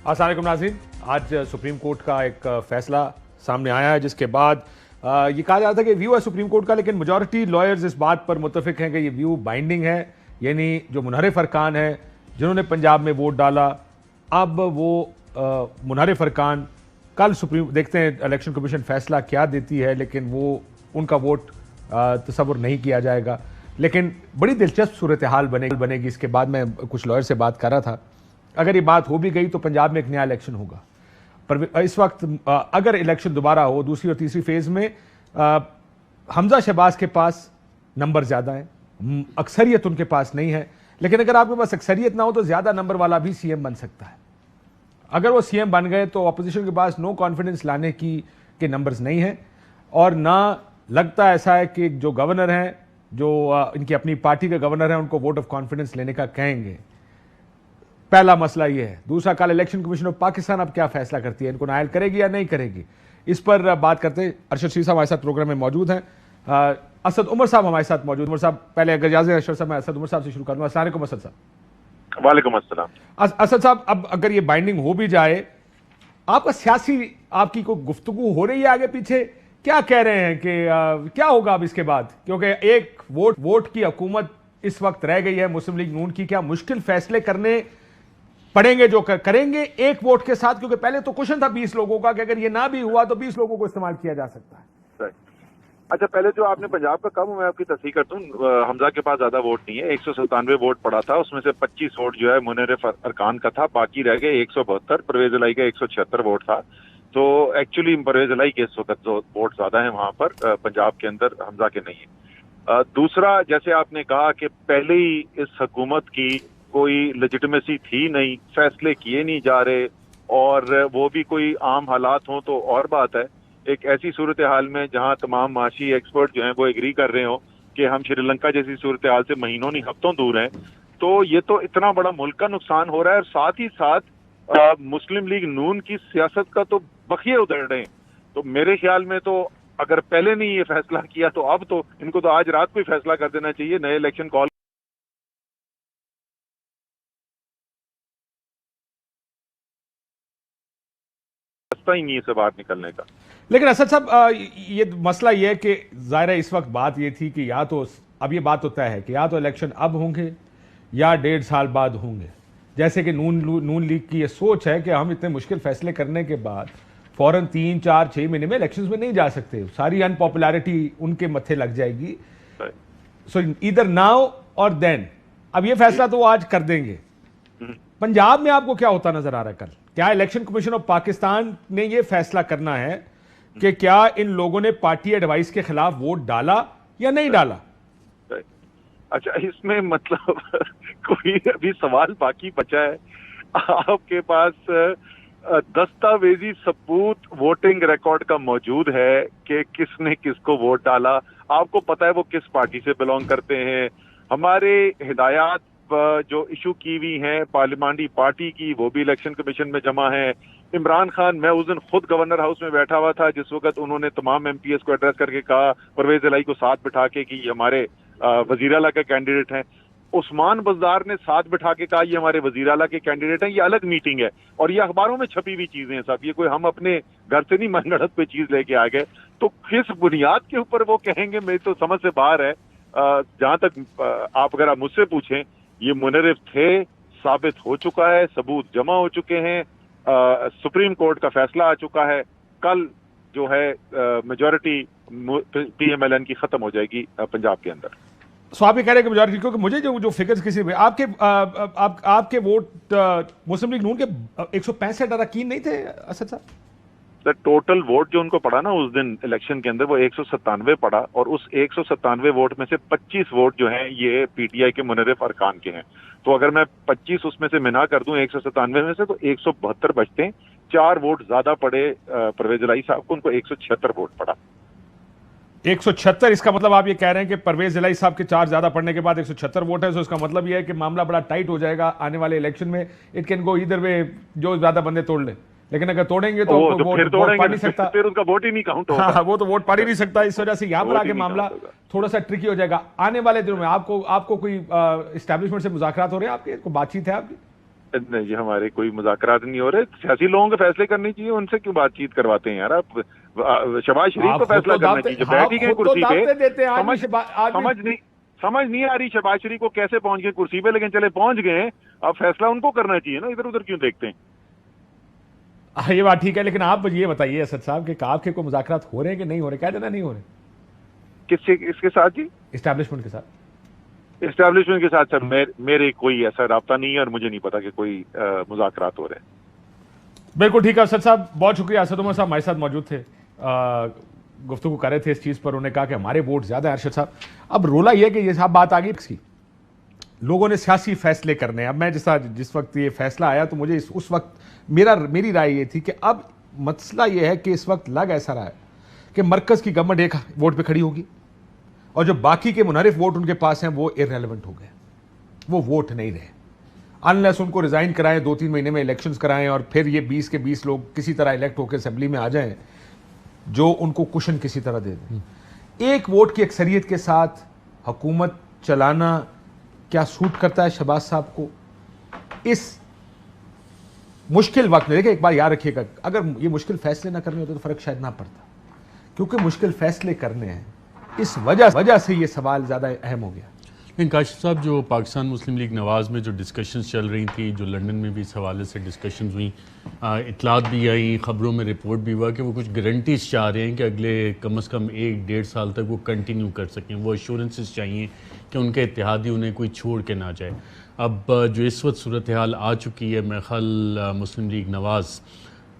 अस्सलाम वालेकुम नाज़रीन। आज सुप्रीम कोर्ट का एक फैसला सामने आया है जिसके बाद ये कहा जा रहा था कि व्यू है सुप्रीम कोर्ट का, लेकिन मेजॉरिटी लॉयर्स इस बात पर मुत्तफिक हैं कि ये व्यू बाइंडिंग है। यानी जो मुनहरिफ अरकान है जिन्होंने पंजाब में वोट डाला, अब वो मुनहरिफ अरकान कल सुप्रीम देखते हैं इलेक्शन कमीशन फैसला क्या देती है, लेकिन वो उनका वोट तस्वुर नहीं किया जाएगा। लेकिन बड़ी दिलचस्प सूरत हाल बनेगी। इसके बाद मैं कुछ लॉयर से बात कर रहा था, अगर ये बात हो भी गई तो पंजाब में एक नया इलेक्शन होगा। पर इस वक्त अगर इलेक्शन दोबारा हो दूसरी और तीसरी फेज में, हमजा शहबाज के पास नंबर ज़्यादा है, अक्सरियत उनके पास नहीं है। लेकिन अगर आपके पास अक्सरियत ना हो तो ज़्यादा नंबर वाला भी सीएम बन सकता है। अगर वो सीएम बन गए तो अपोजिशन के पास नो कॉन्फिडेंस लाने के नंबर्स नहीं हैं, और ना लगता ऐसा है कि जो गवर्नर हैं, जो इनकी अपनी पार्टी के गवर्नर हैं, उनको वोट ऑफ कॉन्फिडेंस लेने का कहेंगे। पहला मसला यह है। दूसरा, कल इलेक्शन कमीशन ऑफ पाकिस्तान अब क्या फैसला करती है, इनको नायल करेगी या नहीं करेगी, इस पर बात करते हैं। अरशद शीर साहब हमारे साथ प्रोग्राम में मौजूद हैं, असद उमर साहब हमारे साथ मौजूद। उमर साहब, पहले अगर इजाज़त है अरशद साहब, मैं असद उमर साहब से शुरू करूँगा। अस्सलाम वालेकुम असद साहब। वालेकुम अस्सलाम। असद साहब, अब अगर ये बाइंडिंग हो भी जाए, आपका सियासी आपकी कोई गुफ्तगू हो रही है आगे पीछे, क्या कह रहे हैं कि क्या होगा अब इसके बाद? क्योंकि एक वोट की हुकूमत इस वक्त रह गई है मुस्लिम लीग नून की। क्या मुश्किल फैसले करने पड़ेंगे जो करेंगे एक वोट के साथ? क्योंकि पहले तो क्वेश्चन था 20 लोगों का कि अगर ये ना भी हुआ तो 20 लोगों को इस्तेमाल किया जा सकता है। अच्छा, पहले जो आपने पंजाब का कहा मैं आपकी तस्दीक करता हूँ। हमजा के पास ज्यादा वोट नहीं है, 197 वोट पड़ा था, उसमें से 25 वोट जो है मुनहरिफ अरकान का था, बाकी रह गए 172। परवेज इलाही का 176 वोट था। तो एक्चुअली परवेज इलाही के इस वक्त वोट ज्यादा है वहां पर, पंजाब के अंदर हमजा के नहीं है। दूसरा, जैसे आपने कहा कि पहले ही इस हुकूमत की कोई लेजिटिमेसी थी नहीं, फैसले किए नहीं जा रहे, और वो भी कोई आम हालात हों तो और बात है। एक ऐसी सूरत हाल में जहां तमाम माशी एक्सपर्ट जो हैं वो एग्री कर रहे हो कि हम श्रीलंका जैसी सूरत हाल से महीनों नहीं हफ्तों दूर हैं, तो ये तो इतना बड़ा मुल्क का नुकसान हो रहा है, और साथ ही साथ मुस्लिम लीग नून की सियासत का तो बखिए उधड़ रहे हैं। तो मेरे ख्याल में तो अगर पहले नहीं ये फैसला किया तो अब तो इनको तो आज रात को ही फैसला कर देना चाहिए, नए इलेक्शन कॉल ही नहीं से बाहर निकलने का। लेकिन असद साहब, ये मसला ये है कि ज़ाहिर है इस वक्त बात ये थी कि या तो अब ये बात तो तय है कि या तो इलेक्शन अब होंगे या 1.5 साल बाद होंगे। जैसे कि नून लीग की ये सोच है कि हम इतने मुश्किल फैसले करने के बाद फौरन 3, 4, 6 महीने में इलेक्शंस में नहीं जा सकते, सारी अनपॉपुलैरिटी उनके मत्थे लग जाएगी। सो ईदर नाउ और देन, अब ये फैसला तो वो आज कर देंगे। पंजाब में आपको क्या होता नजर आ रहा है कल? क्या इलेक्शन कमीशन ऑफ पाकिस्तान ने यह फैसला करना है कि क्या इन लोगों ने पार्टी एडवाइस के खिलाफ वोट डाला या नहीं डाला? अच्छा, इसमें मतलब कोई अभी सवाल बाकी बचा है? आपके पास दस्तावेजी सबूत वोटिंग रिकॉर्ड का मौजूद है कि किसने किसको वोट डाला, आपको पता है वो किस पार्टी से बिलोंग करते हैं। हमारे हिदायत जो इशू की हुई हैं पार्लियामानी पार्टी की, वो भी इलेक्शन कमीशन में जमा है। इमरान खान, मैं उस दिन खुद गवर्नर हाउस में बैठा हुआ था जिस वक्त उन्होंने तमाम एमपीएस को एड्रेस करके कहा, परवेज इलाही को साथ बिठा के कि ये हमारे वजीर आला के कैंडिडेट हैं। उस्मान बज़दार ने साथ बिठा के कहा ये हमारे वजीर आला के कैंडिडेट हैं। ये अलग मीटिंग है और ये अखबारों में छपी हुई चीजें हैं सब, ये कोई हम अपने घर से नहीं मनगढ़ंत पे चीज लेके आ गए। तो किस बुनियाद के ऊपर वो कहेंगे, मेरी तो समझ से बाहर है। जहां तक आप अगर आप मुझसे पूछें, ये मुनहरिफ थे, साबित हो चुका है, सबूत जमा हो चुके हैं, सुप्रीम कोर्ट का फैसला आ चुका है। कल जो है मेजॉरिटी पीएमएलएन की खत्म हो जाएगी पंजाब के अंदर। सो आप ये कह रहे हैं कि मेजॉरिटी, क्योंकि मुझे जो फिगर्स किसी में आपके वोट मुस्लिम लीग नून के 165 अरकान नहीं थे असद साहब? सर, टोटल वोट जो उनको पड़ा ना उस दिन इलेक्शन के अंदर, वो 197 पड़ा, और उस 197 वोट में से 25 वोट जो हैं ये पीटीआई के मुनहरिफ अरकान के हैं। तो अगर मैं 25 उसमें से मिना कर दूं 197 में से, तो 172 बचते हैं। 4 वोट ज्यादा पड़े परवेज इलाही साहब को, उनको 176 वोट पड़ा। 176, इसका मतलब आप ये कह रहे हैं कि परवेज इलाही साहब के 4 ज्यादा पड़ने के बाद 176 वोट है। तो इसका मतलब ये है कि मामला बड़ा टाइट हो जाएगा आने वाले इलेक्शन में। It can go either way, जो ज्यादा बंदे तोड़ ले। लेकिन अगर तोड़ेंगे तो फिर वोट पा नहीं सकता, फिर उनका वोट ही नहीं काउंट होगा। हाँ, वो तो वोट पा ही नहीं सकता। इस वजह से यहाँ पर आके मामला थोड़ा सा ट्रिकी हो जाएगा। आने वाले दिनों में आपको कोई एस्टैब्लिशमेंट से मुज़ाकरात हो रहे हैं आपके, कोई बातचीत है आपकी? नहीं, हमारे कोई मुज़ाकरात नहीं हो रहे। सियासी लोगों के फैसले करने चाहिए, उनसे क्यों बातचीत करवाते हैं यार आप? शहबाज शरीफ को फैसला करना चाहिए जो बैठ ही गए कुर्सी पे। समझ नहीं आ रही शहबाज शरीफ को कैसे पहुंच गए कुर्सी पे, लेकिन चले पहुंच गए। अब फैसला उनको करना चाहिए ना, इधर उधर क्यों देखते हैं? ये बात ठीक है, लेकिन आप ये बताइए असद साहब कि आपके कोई मुज़ाकरात हो रहे हैं कि नहीं हो रहे? कह देना नहीं हो रहे। किससे, किसके साथ जी? एस्टैब्लिशमेंट के साथ। एस्टैब्लिशमेंट के साथ सर मेरे कोई ऐसा राब्ता नहीं है, और मुझे नहीं पता कि कोई मुज़ाकरात हो रहे हैं। बिल्कुल ठीक है असद साहब, बहुत शुक्रिया। असद उमर साहब हमारे साथ मौजूद थे, गुफ्तगू कर रहे थे इस चीज़ पर। उन्होंने कहा कि हमारे वोट ज़्यादा है। अरशद साहब, अब रोला यह है कि ये साहब बात आ गई इसकी, लोगों ने सियासी फैसले करने हैं। अब मैं जिस वक्त ये फैसला आया तो मुझे उस वक्त मेरी राय ये थी कि अब मसला ये है कि इस वक्त लग ऐसा रहा है कि मरकज़ की गवर्नमेंट एक वोट पे खड़ी होगी और जो बाकी के मुनहरिफ वोट उनके पास हैं वो इररेलेवेंट हो गए, वो वोट नहीं रहे। अनलेस उनको रिज़ाइन कराएं, 2-3 महीने में इलेक्शंस कराएं और फिर ये 20 के 20 लोग किसी तरह इलेक्ट होकर असेंबली में आ जाएं जो उनको कुशन किसी तरह दे दें। एक वोट की अक्सरियत के साथ हुकूमत चलाना क्या सूट करता है शहबाज साहब को इस मुश्किल वक्त में? देखिए, एक बार याद रखिएगा, अगर ये मुश्किल फैसले ना करने होते तो फर्क शायद ना पड़ता, क्योंकि मुश्किल फैसले करने हैं। इस वजह से ये सवाल ज़्यादा अहम हो गया। लेकिन काशिफ साहब, जो पाकिस्तान मुस्लिम लीग नवाज़ में जो डिस्कशंस चल रही थी, जो लंदन में भी इस हवाले से डिस्कशंस हुई, इतलात भी आई, ख़बरों में रिपोर्ट भी हुआ कि वो कुछ गारंटीज चाह रहे हैं कि अगले कम से कम 1-1.5 साल तक वो कंटिन्यू कर सकें। वो एश्योरेंसेस चाहिए कि उनके इत्तेहादी उन्हें कोई छोड़ के ना जाए। अब जो इस वक्त सूरत हाल आ चुकी है, मेरे ख्याल मुस्लिम लीग नवाज़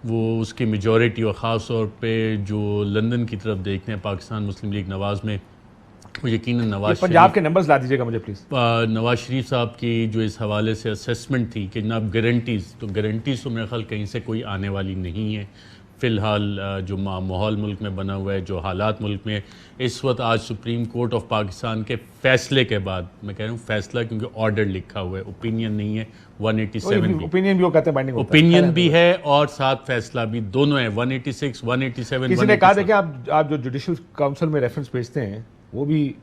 वो उसकी मेजॉरिटी, और ख़ास तौर पे जो लंदन की तरफ देखते हैं पाकिस्तान मुस्लिम लीग नवाज़ में, वो यकीनन नवाज पंजाब के नंबर्स ला दीजिएगा मुझे प्लीज़। नवाज शरीफ साहब की जो इस हवाले से असेसमेंट थी कि जनाब गारंटीज़ तो मेरे ख्याल कहीं से कोई आने वाली नहीं है। फ़िलहाल जो माहौल मुल्क में बना हुआ है, जो हालात मुल्क में इस वक्त, आज सुप्रीम कोर्ट ऑफ पाकिस्तान के फ़ैसले के बाद, मैं कह रहा हूँ फ़ैसला क्योंकि ऑर्डर लिखा हुआ है, ओपिनियन नहीं है, 187 ओपिनियन भी वो कहते हैं बाइंडिंग ओपिनियन भी है और साथ फैसला भी, दोनों है। 186, 187। किसी ने कहा था कि आप जो जुडिशल काउंसिल में रेफरेंस भेजते हैं वो भी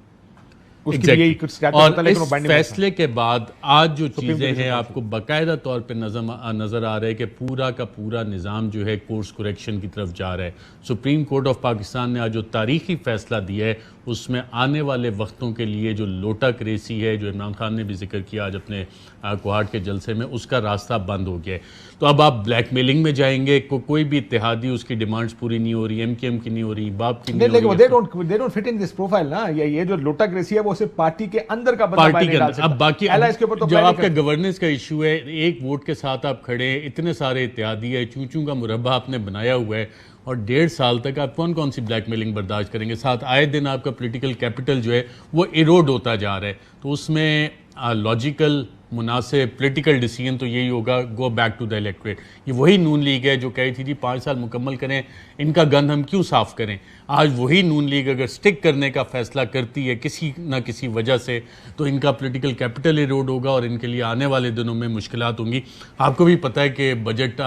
उसके लिए कुछ और इस फैसले के बाद आज जो चीज़ें हैं आपको बाकायदा तौर पे नज़र आ रहा है कि पूरा का पूरा निज़ाम जो है कोर्स करेक्शन की तरफ जा रहा है। सुप्रीम कोर्ट ऑफ पाकिस्तान ने आज जो तारीखी फैसला दिया है उसमें आने वाले वक्तों के लिए जो लोटक रेसी है, जो इमरान खान ने भी जिक्र किया आज अपने कोहाट के जलसे में, उसका रास्ता बंद हो गया है। तो अब आप ब्लैकमेलिंग में जाएंगे, कोई भी इत्तेहादी उसकी डिमांड्स पूरी नहीं हो रही, एमकेएम की नहीं हो रही, बाप की नहीं हो रही, they don't fit in this profile ना। ये जो लोटक रेसी है वो सिर्फ पार्टी के अंदर का बंदा पार्टी के अंदर। अब बाकी तो जब आपका गवर्नेंस का इशू है, एक वोट के साथ आप खड़े, इतने सारे इत्तेहादी है, चूचू का मुरब्बा आपने बनाया हुआ है और 1.5 साल तक आप कौन सी ब्लैकमेलिंग बर्दाश्त करेंगे? साथ आए दिन आपका पॉलिटिकल कैपिटल जो है वो इरोड होता जा रहा है। तो उसमें लॉजिकल मुनासिब पॉलिटिकल डिसीजन तो यही होगा, go back to the electorate. ये वही नून लीग है जो कही थी जी 5 साल मुकम्मल करें, इनका गंद हम क्यों साफ़ करें। आज वही नून लीग अगर स्टिक करने का फैसला करती है किसी ना किसी वजह से, तो इनका पॉलिटिकल कैपिटल इरोड होगा और इनके लिए आने वाले दिनों में मुश्किलात होंगी। आपको भी पता है कि बजट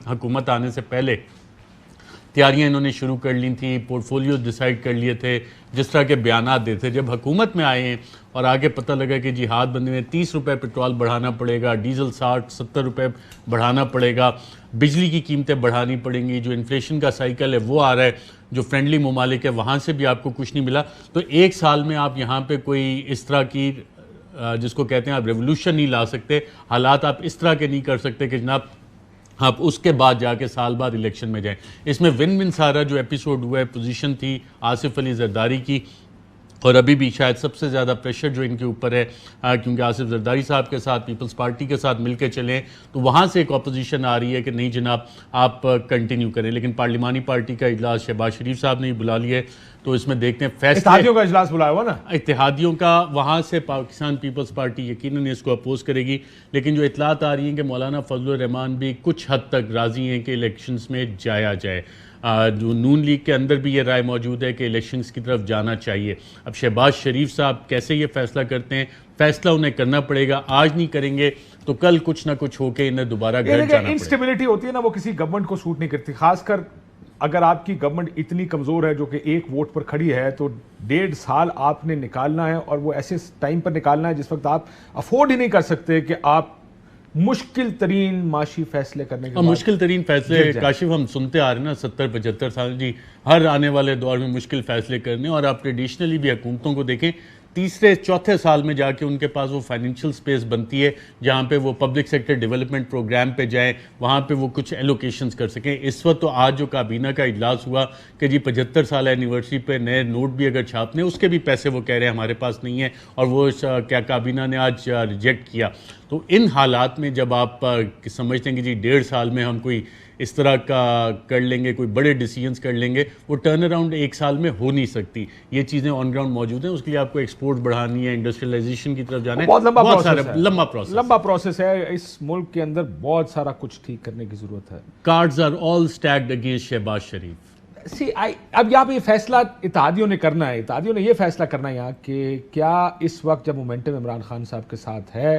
हुकूमत आने से पहले तैयारियां इन्होंने शुरू कर ली थी, पोर्टफोलियो डिसाइड कर लिए थे, जिस तरह के बयानात देते। जब हुकूमत में आए हैं और आगे पता लगा कि जी हाथ बंदी में 30 रुपये पेट्रोल बढ़ाना पड़ेगा, डीजल 60-70 रुपये बढ़ाना पड़ेगा, बिजली की कीमतें बढ़ानी पड़ेंगी, जो इन्फ्लेशन का साइकिल है वो आ रहा है, जो फ्रेंडली ममालिक है वहाँ से भी आपको कुछ नहीं मिला। तो 1 साल में आप यहाँ पर कोई इस तरह की जिसको कहते हैं आप रेवोल्यूशन नहीं ला सकते, हालात आप इस तरह के नहीं कर सकते कि जनाब आप उसके बाद जाके साल बाद इलेक्शन में जाएं। इसमें विन विन सारा जो एपिसोड हुआ है, पोजीशन थी आसिफ अली जरदारी की, और अभी भी शायद सबसे ज़्यादा प्रेशर जो इनके ऊपर है, क्योंकि आसिफ जरदारी साहब के साथ पीपल्स पार्टी के साथ मिलकर चलें, तो वहाँ से एक अपोजिशन आ रही है कि नहीं जनाब आप कंटिन्यू करें। लेकिन पार्लिमानी पार्टी का इजलास शहबाज शरीफ साहब ने बुला लिया है, तो इसमें देखते हैं फैसले। इत्तेहादियों का इजलास बुलाया हुआ ना, इत्तेहादियों का, वहाँ से पाकिस्तान पीपल्स पार्टी यकीनन इसको अपोज करेगी। लेकिन जो इतलात आ रही हैं कि मौलाना फजलुर रहमान भी कुछ हद तक राज़ी हैं कि इलेक्शंस में जाया जाए। जो नून लीग के अंदर भी ये राय मौजूद है कि इलेक्शंस की तरफ जाना चाहिए। अब शहबाज शरीफ साहब कैसे ये फैसला करते हैं, फैसला उन्हें करना पड़ेगा। आज नहीं करेंगे तो कल कुछ ना कुछ होके इन्हें दोबारा घर जाना पड़ेगा। इंस्टेबिलिटी होती है ना, वो किसी गवर्नमेंट को सूट नहीं करती, खासकर अगर आपकी गवर्नमेंट इतनी कमज़ोर है जो कि एक वोट पर खड़ी है, तो 1.5 साल आपने निकालना है और वो ऐसे टाइम पर निकालना है जिस वक्त आप अफोर्ड ही नहीं कर सकते कि आप मुश्किल तरीन माशी फैसले करने के और बाद मुश्किल तरीन फैसले गिर जाए। काशिफ हम सुनते आ रहे हैं ना 70-75 साल जी, हर आने वाले दौर में मुश्किल फैसले करने। और आप ट्रेडिशनली भी हुकूमतों को देखें, तीसरे चौथे साल में जाके उनके पास वो फाइनेंशियल स्पेस बनती है जहाँ पे वो पब्लिक सेक्टर डेवलपमेंट प्रोग्राम पे जाएं, वहाँ पे वो कुछ एलोकेशंस कर सकें। इस वक्त तो आज जो काबीना का इजलास हुआ कि जी 75 साल एनिवर्सरी पे नए नोट भी अगर छापने, उसके भी पैसे वो कह रहे हैं हमारे पास नहीं है, और वो क्या काबीना ने आज रिजेक्ट किया। तो इन हालात में जब आप समझते हैं कि जी 1.5 साल में हम कोई इस तरह का कर लेंगे, कोई बड़े डिसीजंस कर लेंगे, वो टर्न अराउंड 1 साल में हो नहीं सकती। ये चीज़ें ऑन ग्राउंड मौजूद हैं, उसके लिए आपको एक्सपोर्ट बढ़ानी है, इंडस्ट्रियलाइजेशन की तरफ जाना है, बहुत लंबा प्रोसेस है। लंबा प्रोसेस है। इस मुल्क के अंदर बहुत सारा कुछ ठीक करने की जरूरत है। Cards are all stacked against Shahbaz Sharif. अब यहाँ पे ये फैसला इत्तेहादियों ने करना है, इत्तेहादियों ने ये फैसला करना है यहाँ कि क्या इस वक्त जब मोमेंटम इमरान खान साहब के साथ है,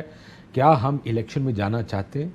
क्या हम इलेक्शन में जाना चाहते हैं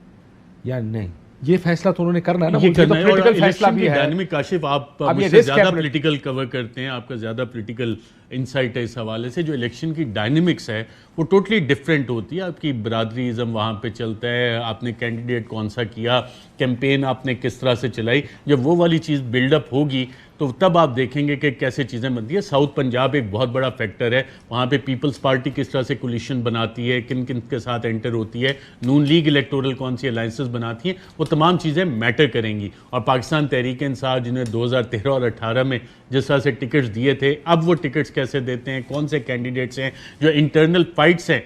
या नहीं। ये फैसला तो उन्होंने करना है ना, ये करना है। और पॉलिटिकल फैसला भी है। डायनामिक काशिफ, आप अब ये मुझसे risk ज्यादा है पॉलिटिकल कवर करते हैं, आपका ज्यादा पॉलिटिकल इंसाइट है इस हवाले से। जो इलेक्शन की डायनेमिक्स है वो टोटली डिफरेंट होती है। आपकी बरादरीज़म वहाँ पे चलता है, आपने कैंडिडेट कौन सा किया, कैंपेन आपने किस तरह से चलाई, जब वो वाली चीज़ बिल्डअप होगी तो तब आप देखेंगे कि कैसे चीज़ें बनती है। साउथ पंजाब एक बहुत बड़ा फैक्टर है, वहाँ पे पीपल्स पार्टी किस तरह से कोलिशन बनाती है, किन किन के साथ एंटर होती है, नून लीग इलेक्टोरल कौन सी अलाइंसेस बनाती है, वो तमाम चीज़ें मैटर करेंगी। और पाकिस्तान तहरीक इंसाफ जिन्हें 2013 और 18 में जिस तरह से टिकट्स दिए थे, अब वो टिकट्स कैसे देते हैं, कौन से कैंडिडेट्स हैं, जो इंटरनल फाइट्स हैं,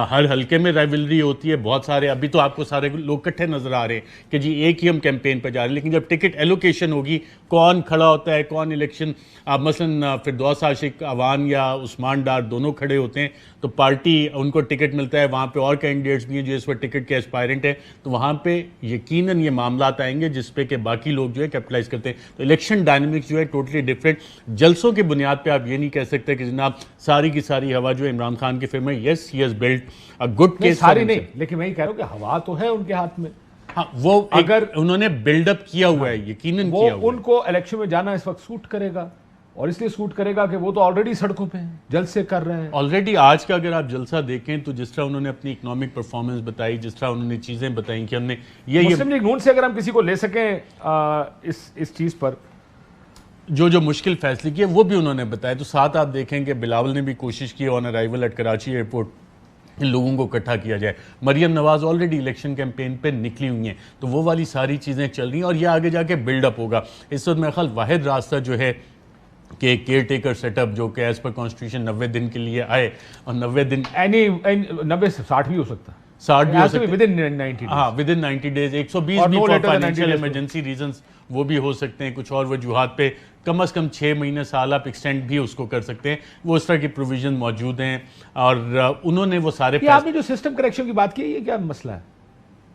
हर हल्के में राइवलरी होती है, बहुत सारे। अभी तो आपको सारे लोग इकट्ठे नजर आ रहे हैं कि जी एक ही हम कैंपेन पर जा रहे हैं, लेकिन जब टिकट एलोकेशन होगी, कौन खड़ा होता है, कौन इलेक्शन, मसलन फिरदौस आशिक अवान या उस्मान डार दोनों खड़े होते हैं, तो पार्टी उनको टिकट मिलता है, वहाँ पे और कैंडिडेट्स भी हैं जो इस वक्त टिकट के एस्पायरेंट हैं, तो वहाँ पे यकीनन ये मामलात आएंगे जिस पे कि बाकी लोग जो है कैपिटलाइज करते हैं। तो इलेक्शन डायनेमिक्स जो है टोटली डिफरेंट। जलसों की बुनियाद पे आप ये नहीं कह सकते कि जनाब सारी की सारी हवा जो है इमरान खान की फेवर में। Yes, he has built a good case. सारी नहीं, लेकिन मैं ये कह रहा हूँ कि हवा तो है उनके हाथ में। हाँ, वो अगर उन्होंने बिल्डअप किया हुआ है, यकीनन वो किया हुआ है। उनको इलेक्शन में जाना इस वक्त सूट करेगा, और इसलिए सूट करेगा कि वो तो ऑलरेडी सड़कों पे हैं, जलसे कर रहे हैं ऑलरेडी। आज का अगर आप जलसा देखें तो जिस तरह उन्होंने अपनी इकोनॉमिक परफॉर्मेंस बताई, जिस तरह उन्होंने चीजें बताई कि हमने ये मुस्लिम लीग नून से अगर हम किसी को ले सकें इस चीज पर जो मुश्किल फैसले किए वो भी उन्होंने बताया। तो साथ आप देखें कि बिलावल ने भी कोशिश की on arrival at Karachi airport इन लोगों को इकट्ठा किया जाए। Maryam Nawaz already election campaign पे निकली हुई हैं, तो वो वाली सारी चीज़ें चल रही हैं और ये आगे जाके बिल्डअप होगा। इस वक्त मेरे ख्याल वाहिद रास्ता जो है कि केयर टेकर सेटअप जो कि एज पर कॉन्स्टिट्यूशन 90 दिन के लिए आए, और 90 दिन 90 से 60 भी हो सकता है, 60 भी हो सकते हैं, विदिन 90 हाँ विदिन 90 डेज। 120 और भी no for later than 90 financial days emergency reasons वो भी हो सकते हैं। कुछ और वजूहात पे कम से कम 6 महीने साल आप एक्सटेंड भी उसको कर सकते हैं, वो इस तरह की प्रोविजन मौजूद हैं। और उन्होंने वो सारे आपने जो सिस्टम करेक्शन की बात की, ये क्या मसला है?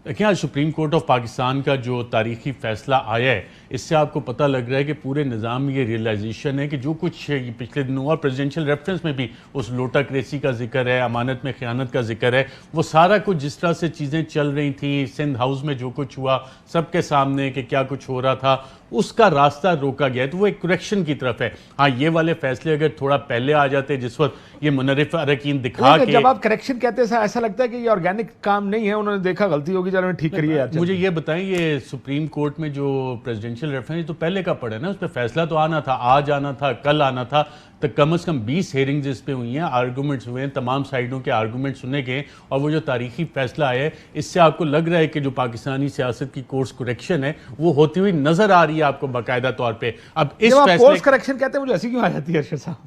देखिए, आज सुप्रीम कोर्ट ऑफ पाकिस्तान का जो तारीखी फैसला आया है, इससे आपको पता लग रहा है कि पूरे निज़ाम में ये रियलाइजेशन है कि जो कुछ पिछले दिनों और प्रेसिडेंशियल रेफरेंस में भी उस लोटाक्रेसी का जिक्र है, अमानत में ख़यानत का जिक्र है, वो सारा कुछ जिस तरह से चीज़ें चल रही थी, सिंध हाउस में जो कुछ हुआ सबके सामने कि क्या कुछ हो रहा था, उसका रास्ता रोका गया है। तो वो एक करेक्शन की तरफ है। हाँ, ये वाले फैसले अगर थोड़ा पहले आ जाते, जिस वक्त ये मुनरिफ अरकीन दिखा के, जब आप करेक्शन कहते हैं ऐसा लगता है कि ये ऑर्गेनिक काम नहीं है, उन्होंने देखा गलती होगी, चलो ठीक करिए यार। मुझे ये बताएं, ये सुप्रीम कोर्ट में जो प्रेसिडेंशियल रेफरेंस तो पहले का पड़ा ना, उस पर फैसला तो आना था, आज आना था, कल आना था, तो कम से कम 20 हेयरिंग्स इस पे हुई हैं, आर्गूमेंट्स हुए हैं, तमाम साइडों के आर्गूमेंट सुने गए, और वो जो तारीखी फैसला आया है, इससे आपको लग रहा है कि जो पाकिस्तानी सियासत की कोर्स करेक्शन है वो होती हुई नजर आ रही है आपको बाकायदा तौर पे। अब इस फैसले कोर्स करेक्शन कहते हैं, मुझे ऐसी क्यों आ जाती है अरशद साहब?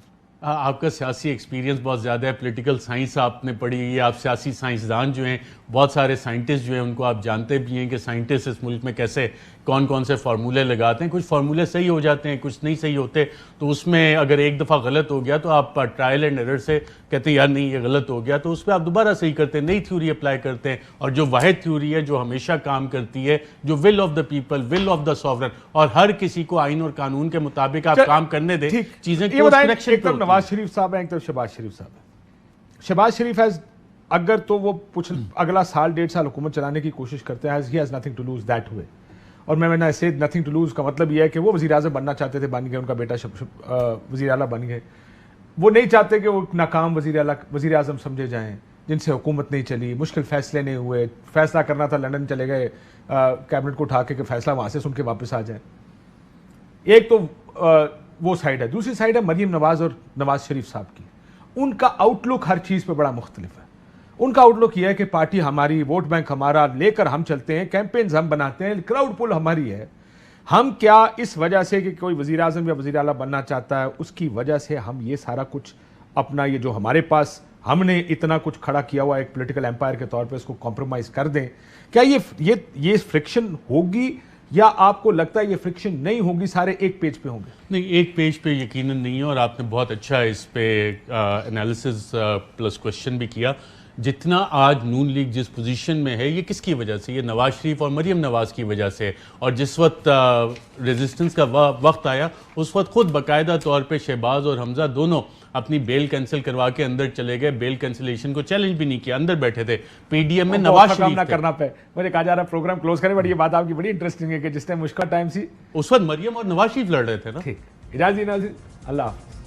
आपका सियासी एक्सपीरियंस बहुत ज़्यादा है, पॉलिटिकल साइंस आपने पढ़ी है, आप सियासी साइंसदान जो हैं, बहुत सारे साइंटिस्ट जो हैं उनको आप जानते भी हैं कि साइंटिस्ट इस मुल्क में कैसे कौन कौन से फार्मूले लगाते हैं। कुछ फार्मूले सही हो जाते हैं, कुछ नहीं सही होते, तो उसमें अगर एक दफ़ा गलत हो गया तो आप ट्रायल एंड एरर से कहते हैं यार नहीं ये गलत हो गया, तो उस पर आप दोबारा सही करते हैं, नई थ्योरी अप्लाई करते हैं। और जो वाहिद थ्योरी है जो हमेशा काम करती है, जो will of the people, will of the sovereign, और हर किसी को आइन और कानून के मुताबिक आप काम करने दें, चीज़ें नवाज शरीफ साहब हैं, एक तरफ शहबाज शरीफ साहब है। शहबाज शरीफ हैज, अगर तो वो अगला साल 1.5 साल हुकूमत चलाने की कोशिश करते हैं, he has nothing to lose that way. और मैं से नथिंग टू लूज का मतलब यह है कि वो वज़ीर आज़म बनना चाहते थे, बन गए, उनका बेटा वज़ीर आला बन गए। वो नहीं चाहते कि वो नाकाम वज़ीर आज़म समझे जाएं, जिनसे हुकूमत नहीं चली, मुश्किल फैसले नहीं हुए, फैसला करना था लंदन चले गए, कैबिनेट को उठा के फैसला वहाँ से सुन के वापस आ जाए। एक तो वो साइड है। दूसरी साइड है मरीम नवाज और नवाज शरीफ साहब की। उनका आउटलुक हर चीज़ पे बड़ा मुख्तलिफ है। उनका आउटलुक यह है कि पार्टी हमारी, वोट बैंक हमारा, लेकर हम चलते हैं, कैंपेन्स हम बनाते हैं, क्राउड पुल हमारी है। हम क्या इस वजह से कि कोई वज़ीर आज़म या वज़ीर आला बनना चाहता है, उसकी वजह से हम ये सारा कुछ अपना, ये जो हमारे पास हमने इतना कुछ खड़ा किया हुआ एक पॉलिटिकल एम्पायर के तौर पे, इसको कॉम्प्रोमाइज कर दें? क्या ये फ्रिक्शन होगी, या आपको लगता है ये फ्रिक्शन नहीं होगी, सारे एक पेज पे होंगे? नहीं, एक पेज पे यकीनन नहीं है, और आपने बहुत अच्छा इस पे एनालिसिस प्लस क्वेश्चन भी किया। जितना आज नून लीग जिस पोजीशन में है, ये किसकी वजह से? ये नवाज शरीफ और मरीम नवाज की वजह से। और जिस वक्त रेजिस्टेंस का वक्त आया, उस वक्त खुद बाकायदा तौर पे शहबाज और हमजा दोनों अपनी बेल कैंसिल करवा के अंदर चले गए। बेल कैंसिलेशन को चैलेंज भी नहीं किया, अंदर बैठे थे। पीडीएम में नवाज शरीफ ना करना पे मुझे कहा जा रहा है प्रोग्राम क्लोज करें, बट ये बात आपकी बड़ी इंटरेस्टिंग है कि जिस टाइम मुश्किल टाइम सी, उस वक्त मरियम और नवाज शरीफ लड़ रहे थे ना। ठीक, इजाज़त, अल्लाह हाफ़िज़।